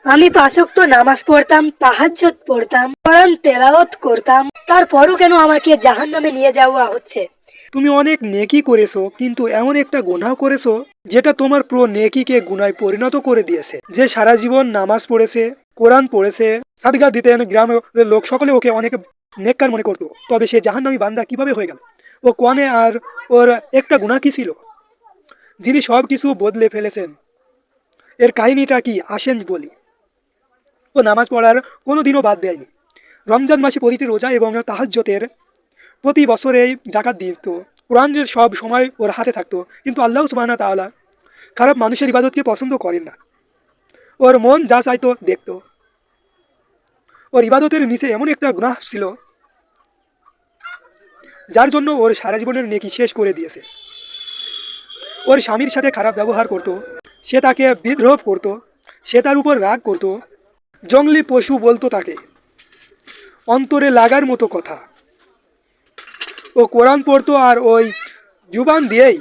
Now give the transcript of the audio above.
আমি 5 ওয়াক্ত নামাজ পড়তাম, তাহাজ্জুদ পড়তাম, কোরআন তেলাওয়াত করতাম, তারপরও কেন আমাকে জাহান্নামে নিয়ে যাওয়া হচ্ছে? তুমি অনেক নেকি করেছো, কিন্তু এমন একটা গুনাহ করেছো যেটা তোমার পুরো নেকিকে গুনায় পরিণত করে দিয়েছে। যে সারা জীবন নামাজ পড়েছে, কোরআন পড়েছে, সাদকা দিতেন, গ্রামের লোক সকলে ওকে অনেক নেককার মনে করতো, তবে সে জাহান্নামী বান্দা কিভাবে হয়ে গেল? ও কোয়ানে আর ওর একটা গুনাহ কি ছিল? যিনি সব কিছু বদলে ফেলেছেন, এর কাহিনীটা কি আসেন বলি। ও নামাজ পড়ার কোনো দিনও বাদ দেয়নি। রমজান মাসে প্রতিটি রোজা এবং তাহাজ্জুদের প্রতি বছরেই জাকাত দিত। কোরআনের সব সময় ওর হাতে থাকতো। কিন্তু আল্লাহ সুবহানাহু ওয়া তাআলা খারাপ মানুষের ইবাদতকে পছন্দ করেন না। ওর মন যা চাইতো দেখতো। ওর ইবাদতের নিচে এমন একটা গুনাহ ছিল যার জন্য ওর সারা জীবনের নেকি শেষ করে দিয়েছে। ওর স্বামীর সাথে খারাপ ব্যবহার করত, সে তাকে বিদ্রোহ করত, সে তার উপর রাগ করত, জঙ্গলি পশু বলতো তাকে, অন্তরে লাগার মতো কথা। ও কোরআন পড়তো আর ওই জুবান দিয়েই